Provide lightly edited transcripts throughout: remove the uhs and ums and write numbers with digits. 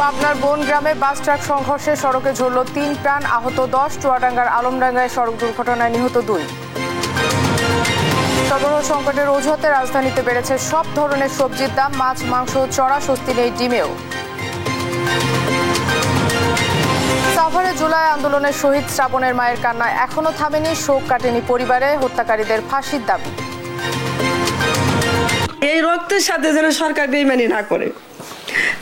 পাবনার বনগ্রামে bus truck সংঘর্ষে সড়কে ঝরল ৩ প্রাণ, আহত ১০। চুয়াডাঙ্গার আলমডাঙ্গায় সড়ক দুর্ঘটনায় নিহত ২। সরবরাহ সংকটের অজুহাতে রাজধানীতে বেড়েছে সব ধরনের সবজির দাম, মাছ, মাংস, চড়া স্বস্তি নেই ডিমেও। সাভারে জুলাই আন্দোলনের শহীদ শ্রাবণের মায়ের কান্না এখনো থামেনি, শোক কাটেনি পরিবারে, হত্যাকারীদের ফাঁসির দাবি। এই রক্তের সাথে যেন সরকার বেইমানি না করে,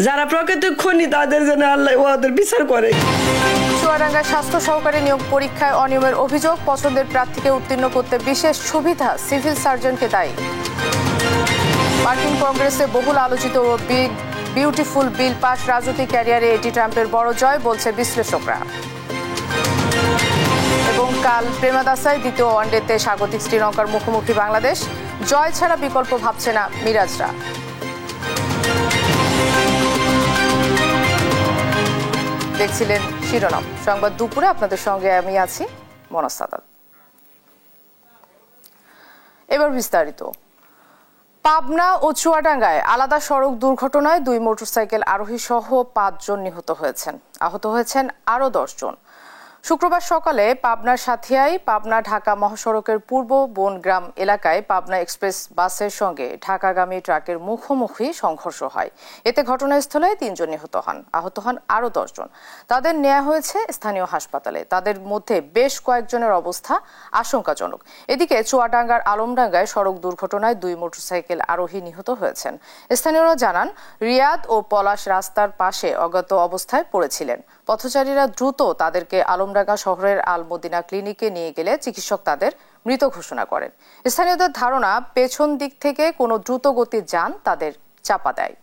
যারা প্রকৃত খুনি তাদের যেন আল্লাহ ওদের বিচার করে। চুয়াডাঙ্গার স্বাস্থ্য সহকারী নিয়োগ পরীক্ষায় অনিয়মের অভিযোগ, পছন্দের প্রার্থীকে উত্তীর্ণ করতে বিশেষ সুবিধা, সিভিল সার্জনকে দায়ী। মার্কিন কংগ্রেসে বহুল আলোচিত ও বিউটিফুল বিল পাস, রাজনৈতিক ক্যারিয়ারে এটি ট্রাম্পের বড় জয় বলছে বিশ্লেষকরা। এবং কাল প্রেমাদাসায় দ্বিতীয় ওয়ানডেতে স্বাগতিক শ্রীলঙ্কার মুখোমুখি বাংলাদেশ, জয় ছাড়া বিকল্প ভাবছে না মিরাজরা। দেখছিলেন শিরোনাম সংবাদ দুপুরে, আপনাদের সঙ্গে আমি আছি মনস সাদাত। এবার বিস্তারিত। পাবনা ও চুয়াডাঙ্গায় আলাদা সড়ক দুর্ঘটনায় ২ মোটরসাইকেল আরোহী সহ ৫ জন নিহত হয়েছেন, আহত হয়েছেন আরও ১০ জন। শুক্রবার সকালে পাবনার সাথিয়ায় পাবনা ঢাকা মহাসড়কের পূর্ব বনগ্রাম এলাকায় পাবনা এক্সপ্রেস বাসের সঙ্গে ঢাকাগামী ট্রাকের মুখোমুখি সংঘর্ষ হয়। এতে ঘটনাস্থলে ৩ জন নিহত হন, আহত হন আরও ১০ জন। তাদের নেওয়া হয়েছে স্থানীয় হাসপাতালে। তাদের মধ্যে বেশ কয়েকজনের অবস্থা আশঙ্কাজনক। এদিকে চুয়াডাঙ্গার আলমডাঙ্গায় সড়ক দুর্ঘটনায় ২ মোটরসাইকেল আরোহী নিহত হয়েছেন। স্থানীয়রা জানান, রিয়াদ ও পলাশ রাস্তার পাশে অজ্ঞাত অবস্থায় পড়েছিলেন। পথচারীরা দ্রুত তাদেরকে আলমডাঙ্গা শহরের আল মদিনা ক্লিনিকে নিয়ে গেলে চিকিৎসক তাদের মৃত ঘোষণা করেন। স্থানীয়দের ধারণা, পেছন দিক থেকে কোনো দ্রুত গতির যান তাদের চাপা দেয়।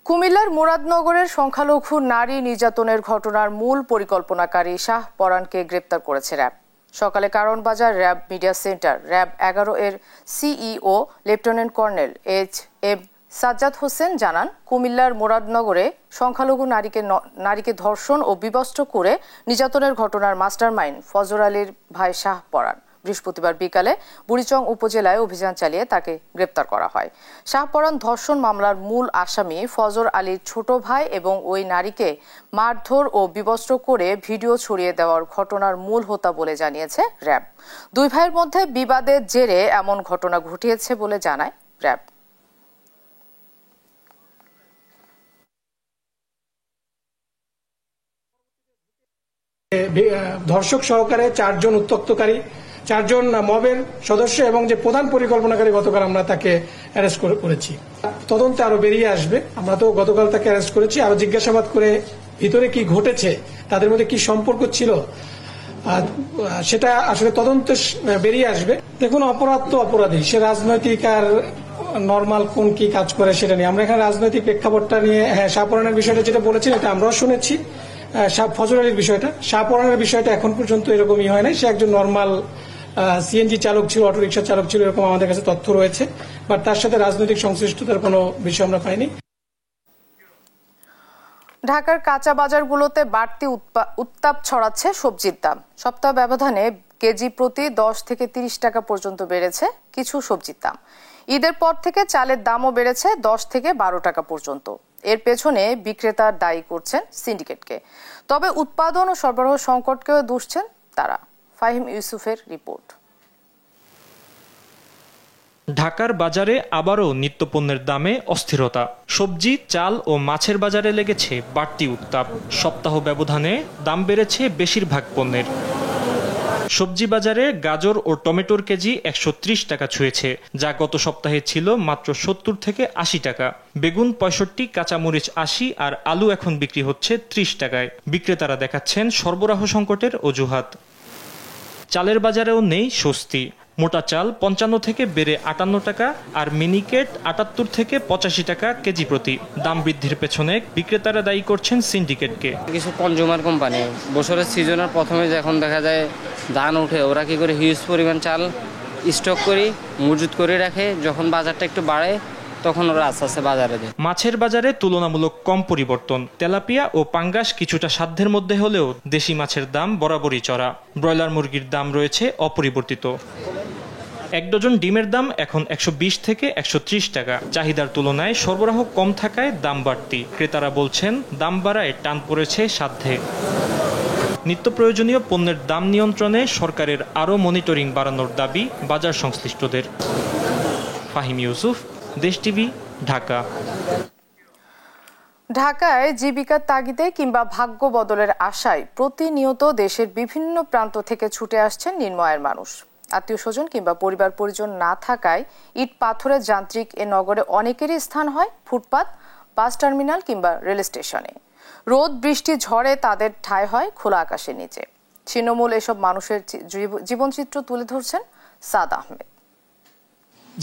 কুমিল্লার মুরাদনগরের সংখ্যালঘু নারী নির্যাতনের ঘটনার মূল পরিকল্পনাকারী শাহ পরানকে গ্রেপ্তার করেছে র্যাব। সকালে কারণবাজার র্যাব মিডিয়া সেন্টার র্যাব ১১ এর CEO lieutenant colonel HM. Sajjad Hossain জানান, কুমিল্লার মুরাদনগরে সংখ্যালঘু নারীকে ধর্ষণ ও বিবস্ত্র করে নির্যাতনের ঘটনার মাস্টারমাইন্ড ফজর আলীর ভাই শাহ পরান। বৃহস্পতিবার বিকালে বুড়িচং উপজেলায় অভিযান চালিয়ে তাকে গ্রেপ্তার করা হয়। শাহপরান ধর্ষণ মামলার মূল আসামি ফজর আলীর ছোট ভাই এবং ওই নারীকে মারধর ও বিবস্ত্র করে ভিডিও ছড়িয়ে দেওয়ার ঘটনার মূল হোতা বলে জানিয়েছে র্যাব। ২ ভাইয়ের মধ্যে বিবাদের জেরে এমন ঘটনা ঘটিয়েছে বলে জানায় র্যাব। ধর্ষক সহকারে ৪ জন উত্ত্যক্তকারী, ৪ জন মবের সদস্য এবং যে প্রধান পরিকল্পনাকারী গতকাল আমরা তাকে অ্যারেস্ট করেছি। তদন্তে আরো বেরিয়ে আসবে। আমরা তো গতকাল তাকে অ্যারেস্ট করেছি, আরো জিজ্ঞাসাবাদ করে ভিতরে কি ঘটেছে, তাদের মধ্যে কি সম্পর্ক ছিল, সেটা আসলে তদন্তে বেরিয়ে আসবে। দেখুন, অপরাধ তো অপরাধী, সে রাজনৈতিক আর নর্মাল কোন কি কাজ করে সেটা নিয়ে আমরা এখানে রাজনৈতিক প্রেক্ষাপটটা নিয়ে, হ্যাঁ, শাহপরানের বিষয়টা যেটা বলেছেন এটা আমরাও শুনেছি। ফজর আলীর বিষয়টা, শাহপরানের বিষয়টা এখন পর্যন্ত এরকমই হয় নাই। সে একজন নর্মাল সিএনজি চালক ছিল, অটোরিকশা চালক ছিল, এরকম আমাদের কাছে তথ্য রয়েছে, বাট তার সাথে রাজনৈতিক সংশ্লিষ্টতার কোনো বিষয় আমরা পাইনি। ঢাকার কাঁচা বাজারগুলোতে বাড়তি উত্তাপ ছড়াচ্ছে সবজির দাম। সপ্তাহ ব্যবধানে কেজি প্রতি ১০ থেকে ৩০ টাকা পর্যন্ত বেড়েছে কিছু সবজির দাম। ঈদের পর থেকে চালের দামও বেড়েছে ১০ থেকে ১২ টাকা পর্যন্ত। এর পেছনে বিক্রেতার দায়ী করছেন সিন্ডিকেটকে, তবে উৎপাদন ও সরবরাহ সংকটকেও দুষছেন তারা। ফাহিম ইউসুফের রিপোর্ট। ঢাকার বাজারে আবারও নিত্যপণ্যের দামে অস্থিরতা। সবজি, চাল ও মাছের বাজারে লেগেছে বাড়তি উত্তাপ। সপ্তাহ ব্যবধানে দাম বেড়েছে বেশিরভাগ পণ্যের। সবজি বাজারে গাজর ও টমেটোর কেজি ১৩০ টাকা ছুঁয়েছে, যা গত সপ্তাহে ছিল মাত্র ৭০ থেকে ৮০ টাকা। বেগুন ৬৫, কাঁচামরিচ ৮০ আর আলু এখন বিক্রি হচ্ছে ৩০ টাকায়। বিক্রেতারা দেখাচ্ছেন সরবরাহ সংকটের অজুহাত। চালের বাজারেও নেই স্বস্তি। মোটা চাল ৫৫ থেকে বেড়ে ৫৮ টাকা আর মিনিকেট ৭৮ থেকে ৮৫ টাকা কেজি প্রতি। দাম বৃদ্ধির পেছনে বিক্রেতারা দায়ী করছেন সিন্ডিকেটকে। কিছু কনজিউমার কোম্পানি বছরের সিজনের প্রথমে যখন দেখা যায় ধান উঠে, ওরা কি করে হিউজ পরিমাণ চাল স্টক করে মজুত করে রাখে, যখন বাজারটা একটু বাড়ে তখন ওরা আস্তে আস্তে বাজারে দেয়। মাছের বাজারে তুলনামূলক কম পরিবর্তন। তেলাপিয়া ও পাঙ্গাস কিছুটা সাধ্যের মধ্যে হলেও দেশি মাছের দাম বরাবরই চড়া। ব্রয়লার মুরগির দাম রয়েছে অপরিবর্তিত। এক ডজন ডিমের দাম এখন 120 থেকে 130 টাকা। চাহিদার তুলনায় সরবরাহ কম থাকায় দাম বাড়তি। ক্রেতারা বলছেন দাম বাড়ায় টান পড়েছে সাধ্যে। নিত্য প্রয়োজনীয় পণ্যের দাম নিয়ন্ত্রণে সরকারের আরও মনিটরিং বাড়ানোর দাবি বাজার সংশ্লিষ্টদের। ফাহিম ইউসুফ, দেশ টিভি, ঢাকা। ঢাকায় জীবিকার তাগিদে কিংবা ভাগ্য বদলের আশায় প্রতিনিয়ত দেশের বিভিন্ন প্রান্ত থেকে ছুটে আসছেন নিম্ন আয়ের মানুষ। আত্মীয় স্বজন কিংবা পরিবার পরিজন না থাকায় ইট পাথরের যান্ত্রিক এ নগরে অনেকেরই স্থান হয় ফুটপাত, বাস টার্মিনাল কিংবা রেল স্টেশনে। রোদ বৃষ্টি ঝড়ে তাদের ঠাঁই হয় খোলা আকাশের নিচে। ছিন্নমূল এসব মানুষের জীবনচিত্র তুলে ধরছেন সাদ আহমেদ।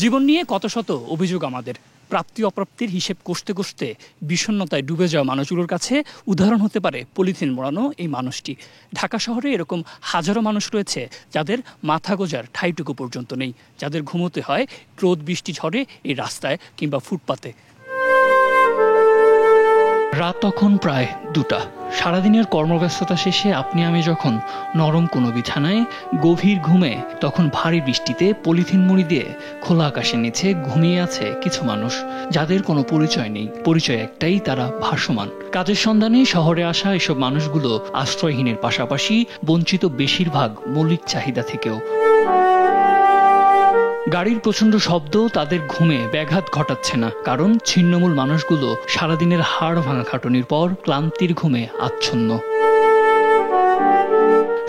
জীবন নিয়ে কত শত অভিযোগ আমাদের। প্রাপ্তি অপ্রাপ্তির হিসেব কষতে কষতে বিষণ্ণতায় ডুবে যাওয়া মানুষগুলোর কাছে উদাহরণ হতে পারে পলিথিন মোড়ানো এই মানুষটি। ঢাকা শহরে এরকম হাজারো মানুষ রয়েছে যাদের মাথা গোজার ঠাইটুকু পর্যন্ত নেই, যাদের ঘুমোতে হয় রোদ বৃষ্টি ঝড়ে এই রাস্তায় কিংবা ফুটপাতে। রাত তখন প্রায় 2টা। সারাদিনের কর্মব্যস্ততা শেষে আপনি আমি যখন নরম কোনো বিছানায় গভীর ঘুমে, তখন ভারী বৃষ্টিতে পলিথিন মুড়ি দিয়ে খোলা আকাশের নিচে ঘুমিয়ে আছে কিছু মানুষ, যাদের কোনো পরিচয় নেই। পরিচয় একটাই, তারা ভাসমান। কাজের সন্ধানে শহরে আসা এসব মানুষগুলো আশ্রয়হীনের পাশাপাশি বঞ্চিত বেশিরভাগ মৌলিক চাহিদা থেকেও। গাড়ির প্রচণ্ড শব্দ তাদের ঘুমে ব্যাঘাত ঘটাচ্ছে না, কারণ ছিন্নমূল মানুষগুলো সারাদিনের হাড় ভাঙা খাটুনির পর ক্লান্তির ঘুমে আচ্ছন্ন।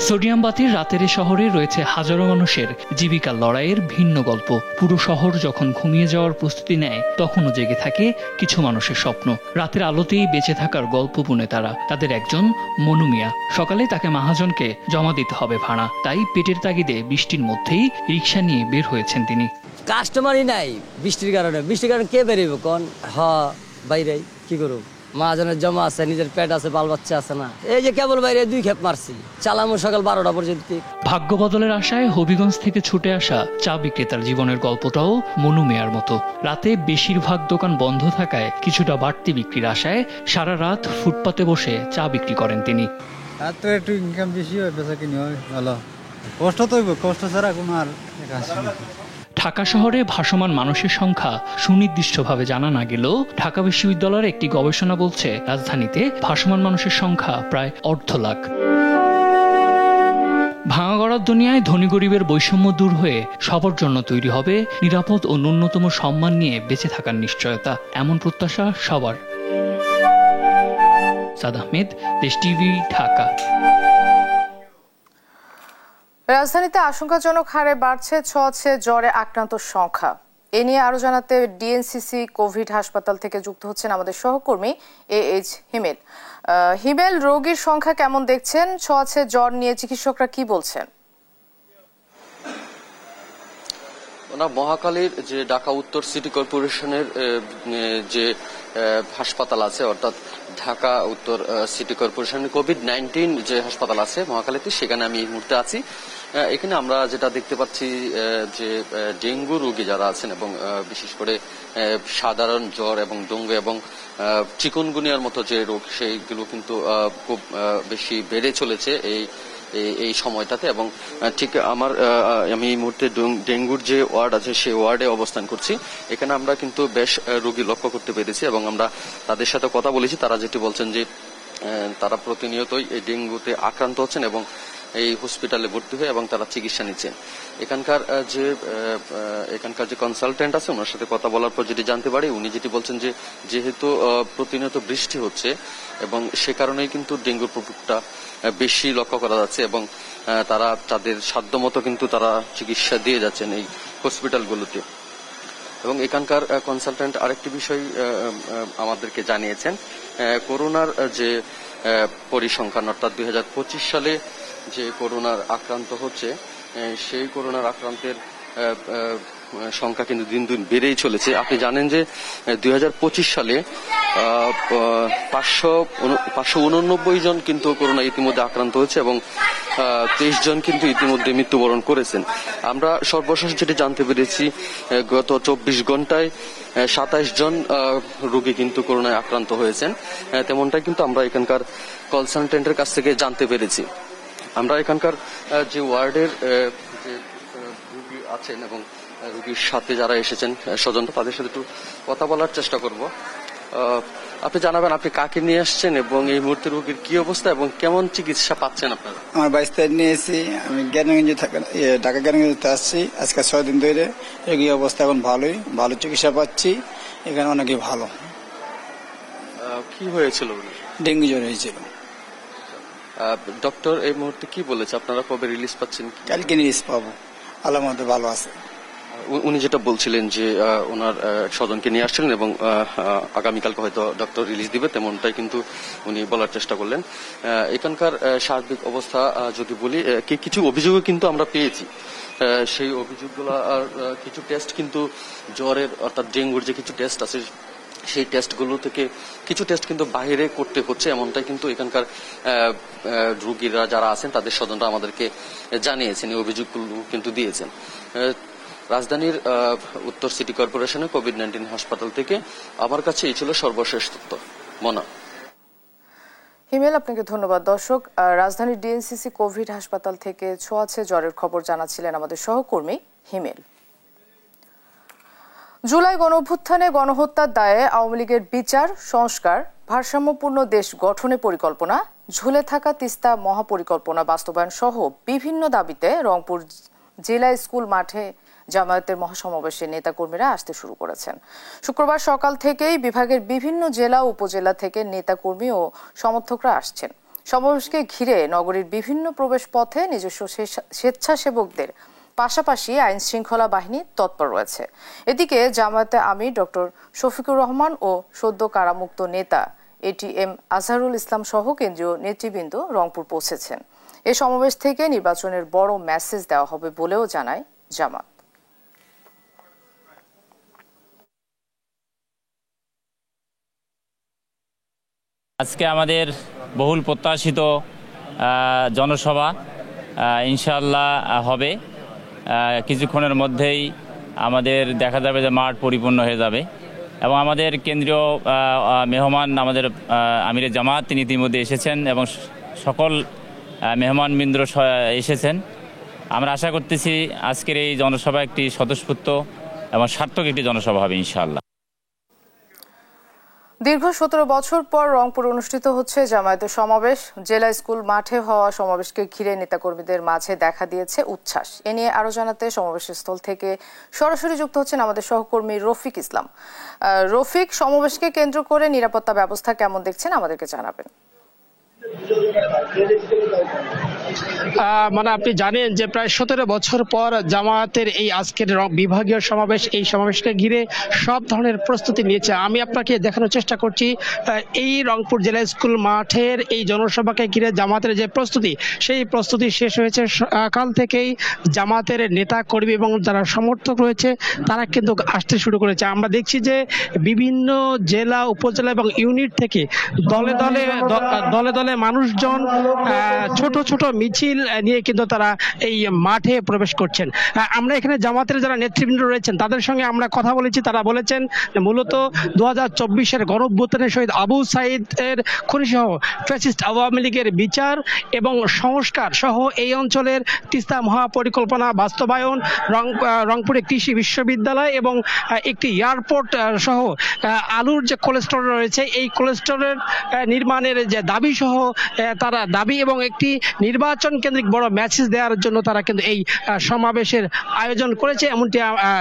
সোডিয়াম বাতির রাতের শহরে রয়েছে হাজারো মানুষের জীবিকার লড়াইয়ের ভিন্ন গল্প। পুরো শহর যখন ঘুমিয়ে যাওয়ার প্রস্তুতি নেয়, তখনও জেগে থাকে কিছু মানুষের স্বপ্ন। রাতের আলোতেই বেঁচে থাকার গল্প বুনে তারা। তাদের একজন মনু মিয়া। সকালে তাকে মহাজনকে জমা দিতে হবে ভাড়া, তাই পেটের তাগিদে বৃষ্টির মধ্যেই রিক্সা নিয়ে বের হয়েছেন তিনি। কাস্টমারই নাই বৃষ্টির কারণে কে বেরিব কোন বাইরে কি করব, মহাজনের জমা আছে, নিজের পেট আছে, বাল বাচ্চা আছে না। এই যে কেবল বাইরে 2 খেপ মারছি, চালামো সকাল 12টা পর্যন্ত। ভাগ্য বদলের আশায় হবিগঞ্জ থেকে ছুটে আসা চা বিক্রেতার জীবনের গল্পটাও মনু মেয়ার মতো। রাতে বেশিরভাগ দোকান বন্ধ থাকায় কিছুটা বাড়তি বিক্রির আশায় সারা রাত ফুটপাতে বসে চা বিক্রি করেন তিনি। আর তো একটু ইনকাম বেশি হয়, বেচা কিনি হয় ভালো। কষ্ট তো হইব, কষ্ট ছাড়া কোনো আর কাজ নেই। ঢাকা শহরে ভাসমান মানুষের সংখ্যা সুনির্দিষ্টভাবে জানা না গেলেও ঢাকা বিশ্ববিদ্যালয়ের একটি গবেষণা বলছে রাজধানীতে ভাসমান মানুষের সংখ্যা প্রায় 1.5 লাখ। ভাঙাগড়ার দুনিয়ায় ধনী গরিবের বৈষম্য দূর হয়ে সবার জন্য তৈরি হবে নিরাপদ ও ন্যূনতম সম্মান নিয়ে বেঁচে থাকার নিশ্চয়তা, এমন প্রত্যাশা সবার। সাদ আহমেদ, দেশ টিভি, ঢাকা। রাজধানীতে আশঙ্কাজনক হারে বাড়ছে ছোঁয়াচে জ্বরে আক্রান্তর সংখ্যা। এ নিয়ে আরো জানাতে ডিএনসিসি কোভিড হাসপাতাল থেকে যুক্ত হচ্ছেন আমাদের সহকর্মী AH হিমেল। হিমেল, রোগীর সংখ্যা কেমন দেখছেন? ছোঁয়াচে জ্বর নিয়ে চিকিৎসকরা কি বলছেন? মহাখালীর যে ঢাকা উত্তর সিটি কর্পোরেশনের যে হাসপাতাল আছে, অর্থাৎ ঢাকা উত্তর সিটি কর্পোরেশনের কোভিড-19 যে হাসপাতাল আছে মহাখালীতে, সেখানে আমি এই মুহূর্তে আছি। এখানে আমরা যেটা দেখতে পাচ্ছি যে ডেঙ্গু রোগী যারা আছেন এবং বিশেষ করে সাধারণ জ্বর এবং ডেঙ্গু এবং চিকুনগুনিয়ার মতো যে রোগ, সেইগুলো কিন্তু খুব বেশি বেড়ে চলেছে এই সময়টাতে। এবং ঠিক আমি এই মুহূর্তে ডেঙ্গুর যে ওয়ার্ড আছে সেই ওয়ার্ডে অবস্থান করছি। এখানে আমরা কিন্তু বেশ রোগী লক্ষ্য করতে পেরেছি এবং আমরা তাদের সাথে কথা বলেছি। তারা যেটি বলছেন যে তারা প্রতিনিয়তই এই ডেঙ্গুতে আক্রান্ত হচ্ছেন এবং এই হসপিটালে ভর্তি হয়ে এবং তারা চিকিৎসা নিচ্ছেন। এখানকার যে কনসালটেন্ট আছে, ওনার সাথে কথা বলার পর যেটি জানতে পারি, উনি যেটি বলছেন যে যেহেতু প্রতিনিয়ত বৃষ্টি হচ্ছে এবং সে কারণেই কিন্তু ডেঙ্গুর প্রকোপটা বেশি লক্ষ্য করা যাচ্ছে এবং তারা তাদের সাধ্যমতো কিন্তু তারা চিকিৎসা দিয়ে যাচ্ছেন এই হসপিটালগুলোতে। এবং এখানকার কনসালটেন্ট আরেকটি বিষয় আমাদেরকে জানিয়েছেন, করোনার যে পরিসংখ্যান, অর্থাৎ 2025 সালে যে করোনার আক্রান্ত হচ্ছে, সেই করোনার আক্রান্তের সংখ্যা কিন্তু দিন দিন বেড়েই চলেছে। আপনি জানেন যে 2025 সালে 589 জন কিন্তু করোনা ইতিমধ্যে আক্রান্ত হয়েছে এবং 23 জন কিন্তু ইতিমধ্যে মৃত্যুবরণ করেছেন। আমরা সর্বশেষ যেটি জানতে পেরেছি, গত 24 ঘন্টায় 27 জন রোগী কিন্তু করোনায় আক্রান্ত হয়েছেন। তেমনটাই কিন্তু আমরা এখানকার কনসালটেন্টের কাছ থেকে জানতে পেরেছি। আমরা এখানকার যে ওয়ার্ডের যে রোগী আছেন এবং রোগীর সাথে যারা এসেছেন স্বজন, তাদের সাথে একটু কথা বলার চেষ্টা করব। আপনি জানাবেন আপনি কাকে নিয়ে আসছেন এবং এই মুহূর্তে রোগীর কি অবস্থা এবং কেমন চিকিৎসা পাচ্ছেন আপনারা? আমার 22 তারিখ নিয়ে এসেছি, আমি জ্ঞানগঞ্জে ঢাকা জ্ঞানগঞ্জে আসছি আজকে 6 দিন ধরে। রোগীর অবস্থা এখন ভালো চিকিৎসা পাচ্ছি, এখানে অনেকই ভালো। কি হয়েছিল? ডেঙ্গু জ্বর হয়েছিল। ডক্টর এই মুহূর্তে কি বলেছে, আপনারা কবে রিলিজ পাচ্ছেন? কালকে রিলিজ পাবো, আল্লাহর মধ্যে ভালো আছে। উনি যেটা বলছিলেন যে ওনার স্বজনকে নিয়ে আসছিলেন এবং আগামীকালকে হয়তো ডক্টর রিলিজ দিবে, তেমনটাই কিন্তু উনি বলার চেষ্টা করলেন। এখানকার সার্বিক অবস্থা যদি বলি, কিছু অভিযোগও কিন্তু আমরা পেয়েছি। সেই অভিযোগগুলো আর কিছু টেস্ট কিন্তু জ্বরের অর্থাৎ ডেঙ্গুর যে কিছু টেস্ট আছে সেই টেস্টগুলো থেকে কিছু টেস্ট কিন্তু বাইরে করতে হচ্ছে, এমনটাই কিন্তু এখানকার রোগীরা যারা আছেন তাদের স্বজনরা আমাদেরকে জানিয়েছেন, এই অভিযোগগুলো কিন্তু দিয়েছেন। রাজধানীর উত্তর সিটি কর্পোরেশনের কোভিড-19 হাসপাতাল থেকে আমার কাছে এই ছিল সর্বশেষ তথ্য। মনা। হিমেল, আপনাকে ধন্যবাদ। দর্শক, রাজধানীর ডিএনসিসি কোভিড হাসপাতাল থেকে ছোঁয়াচে জ্বরের খবর জানাচ্ছিলেন আমাদের সহকর্মী হিমেল। জুলাই গণঅভ্যুত্থানে গণহত্যার দায়ে আওয়ামী লীগের বিচার, সংস্কার, ভারসাম্যপূর্ণ দেশ গঠনের পরিকল্পনা, ঝুলে থাকা তিস্তা মহাপরিকল্পনা বাস্তবায়ন সহ বিভিন্ন দাবিতে রংপুর জেলা স্কুল মাঠে জামায়াতের মহাসমাবেশে নেতাকর্মীরা আসতে শুরু করেছেন। শুক্রবার সকাল থেকেই বিভাগের বিভিন্ন জেলা ও উপজেলা থেকে নেতাকর্মী ও সমর্থকরা আসছেন। সমাবেশকে ঘিরে নগরীর বিভিন্ন প্রবেশ পথে নিজস্ব স্বেচ্ছাসেবকদের পাশাপাশি আইন শৃঙ্খলা বাহিনী তৎপর রয়েছে। এদিকে জামায়াতে আমির ডক্টর শফিকুর রহমান ও সদ্য কারামুক্ত নেতা এটিএম আজহারুল ইসলাম সহ কেন্দ্রীয় নেতৃবৃন্দ রংপুর পৌঁছেছেন। এ সমাবেশ থেকে নির্বাচনের বড় মেসেজ দেওয়া হবে বলেও জানায় জামাত। আজকে আমাদের বহুল প্রত্যাশিত জনসভা ইনশাআল্লাহ হবে। কিছুক্ষণের মধ্যেই আমাদের দেখা যাবে যে মাঠ পরিপূর্ণ হয়ে যাবে এবং আমাদের কেন্দ্রীয় মেহমান আমাদের আমিরে জামাত তিনি ইতিমধ্যে এসেছেন এবং সকল মেহমানবৃন্দ এসেছেন। আমরা আশা করতেছি আজকের এই জনসভা একটি স্বতঃস্ফূর্ত এবং সার্থক একটি জনসভা হবে ইনশাআল্লাহ। দীর্ঘ 17 বছর পর রংপুর অনুষ্ঠিত হচ্ছে জামায়াতের সমাবেশ। জেলা স্কুল মাঠে হওয়া সমাবেশকে ঘিরে নেতাকর্মীদের মাঝে দেখা দিয়েছে উচ্ছ্বাস। এ নিয়ে আরো জানাতে সমাবেশের স্থল থেকে সরাসরি যুক্ত হচ্ছেন আমাদের সহকর্মী রফিক ইসলাম। রফিক, সমাবেশকে কেন্দ্র করে নিরাপত্তা ব্যবস্থা কেমন দেখছেন আমাদেরকে জানাবেন। মানে আপনি জানেন যে প্রায় 17 বছর পর জামায়াতের এই আজকের বিভাগীয় সমাবেশ, এই সমাবেশকে ঘিরে সব ধরনের প্রস্তুতি নিয়েছে। আমি আপনাকে দেখানোর চেষ্টা করছি এই রংপুর জেলা স্কুল মাঠের এই জনসভাকে ঘিরে জামাতের যে প্রস্তুতি, সেই প্রস্তুতি শেষ হয়েছে সকাল থেকেই। জামাতের নেতা কর্মী এবং যারা সমর্থক রয়েছে তারা কিন্তু আসতে শুরু করেছে। আমরা দেখছি যে বিভিন্ন জেলা, উপজেলা এবং ইউনিট থেকে দলে দলে মানুষজন ছোট ছোট মিছিল নিয়ে কিন্তু তারা এই মাঠে প্রবেশ করছেন। আমরা এখানে জামাতের যারা নেতৃবৃন্দ রয়েছেন তাদের সঙ্গে আমরা কথা বলেছি। তারা বলেছেন মূলত 2024-এর গণঅভ্যুত্থানের শহীদ আবু সাঈদের খুনি সহ ফ্যাসিস্ট আওয়ামী লীগের বিচার এবং সংস্কার সহ এই অঞ্চলের তিস্তা মহাপরিকল্পনা বাস্তবায়ন, রংপুরে কৃষি বিশ্ববিদ্যালয় এবং একটি এয়ারপোর্ট সহ আলুর যে কোল্ড স্টোর রয়েছে এই কোল্ড স্টোরের নির্মাণের যে দাবি সহ তারা দাবি এবং একটি নির্বাচন কেন্দ্রিক বড় মেসেজ দেওয়ার জন্য তারা কিন্তু এই সমাবেশের আয়োজন করেছে এমনটি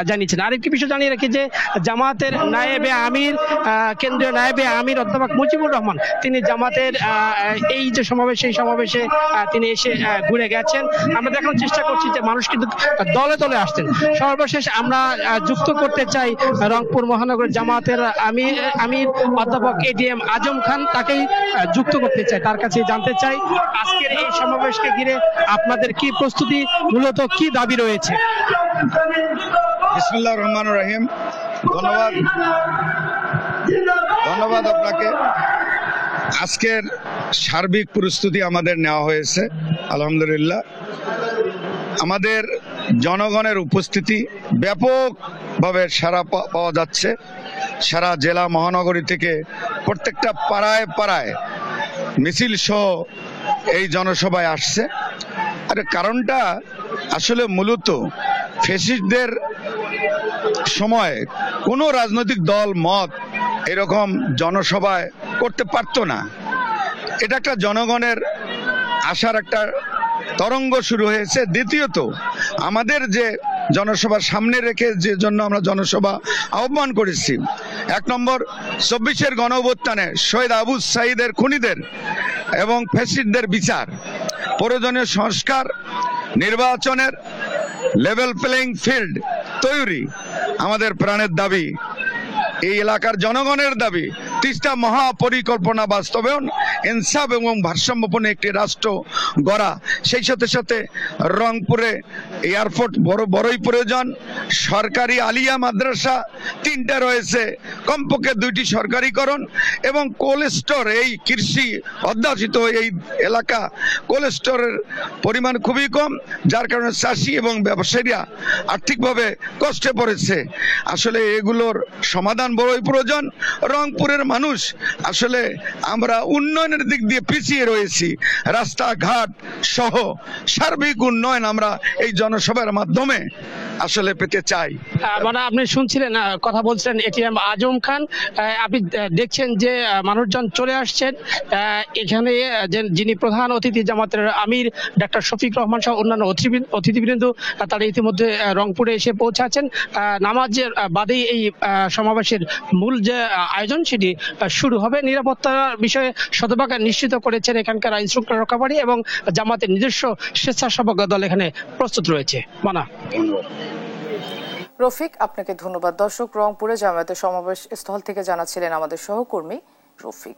জানিয়েছেন। আরেকটি বিষয় জানিয়ে রাখি যে জামাতের নায়েবে আমির, কেন্দ্রীয় নায়েবে আমির অধ্যাপক মুজিবুর রহমান তিনি জামাতের এই যে সমাবেশ, সেই সমাবেশে তিনি এসে ঘুরে গেছেন। আমরা দেখানোর চেষ্টা করছি যে মানুষ কিন্তু দলে দলে আসছেন। সর্বশেষ আমরা যুক্ত করতে চাই রংপুর মহানগর জামাতের আমির অধ্যাপক এটিএম আজম খান, তাকেই যুক্ত করতে চাই, তার কাছে জানতে চাই আজকের এই সমাবেশকে ঘিরে আপনাদের কি প্রস্তুতি, মূলত কি দাবি রয়েছে। বিসমিল্লাহির রহমানির রহিম। ধন্যবাদ আপনাকে। আজকের সার্বিক প্রস্তুতি আমাদের নেওয়া হয়েছে আলহামদুলিল্লাহ। আমাদের জনগণের উপস্থিতি ব্যাপকভাবে সাড়া পাওয়া যাচ্ছে। সারা জেলা মহানগরী থেকে প্রত্যেকটা পাড়ায় পাড়ায় মিছিল সহ এই জনসভায় আসছে। আর কারণটা আসলে মূলত ফ্যাসিস্টদের সময় কোনো রাজনৈতিক দল মত এরকম জনসভায় করতে পারতো না। এটা একটা জনগণের আশার একটা তরঙ্গ শুরু হয়েছে। দ্বিতীয়ত, আমাদের যে জনসভার সামনে রেখে যে জন্য আমরা জনসভা আহ্বান করেছি, 1 নম্বর 24-এর গণঅভ্যুত্থানে শহীদ আবু সাঈদের খুনিদের এবং ফ্যাসিস্টদের বিচার, প্রয়োজনীয় সংস্কার, নির্বাচনের লেভেল প্লেইং ফিল্ড তৈরি আমাদের প্রাণের দাবি, এই এলাকার জনগণের দাবি। 30টা মহাপরিকল্পনা বাস্তবায়ন, ইনসাফ এবং ভারসাম্যপূর্ণ একটি রাষ্ট্র গড়া। সেই সাথে সাথে রংপুরে এয়ারপোর্ট বড়ই প্রয়োজন। সরকারি আলিয়া মাদ্রাসা 3টা রয়েছে, কমপক্ষে 2টি সরকারিকরণ এবং কোল্ড স্টোর। এই কৃষি অধ্যাসিত এই এলাকা, কোল্ড স্টোরের পরিমাণ খুবই কম, যার কারণে চাষি এবং ব্যবসায়ীরা আর্থিকভাবে কষ্টে পড়েছে। আসলে এগুলোর সমাধান বড়ই প্রয়োজন। রংপুরের মানুষ আসলে আমরা উন্নয়নের দিক দিয়ে পিছিয়ে রয়েছি। রাস্তাঘাট সহ সার্বিক উন্নয়ন আমরা এই জনসভার মাধ্যমে আসলে পেতে চাই। মানে আপনি শুনছিলেন, কথা বলছিলেন এটিএম আজম খান। আপনি দেখছেন যে মানুষজন চলে আসছেন এখানে। যিনি প্রধান অতিথি জামাতের আমির ডাক্তার শফিক রহমান সহ অন্যান্য অতিথিবৃন্দ তারা ইতিমধ্যে রংপুরে এসে পৌঁছাচ্ছেন। নামাজের বাদেই এই সমাবেশের মূল যে আয়োজন সেটি শুরু হবে। নিরাপত্তার বিষয়ে শতভাগ নিশ্চিত করেছেন এখানকার আইন শৃঙ্খলা রক্ষাকারী এবং জামাতের নিজস্ব স্বেচ্ছাসেবক দল এখানে প্রস্তুত রয়েছে। মানা। রফিক, আপনাকে ধন্যবাদ। দর্শক, রংপুরে জামায়াতের সমাবেশ স্থল থেকে জানাচ্ছিলেন আমাদের সহকর্মী রফিক।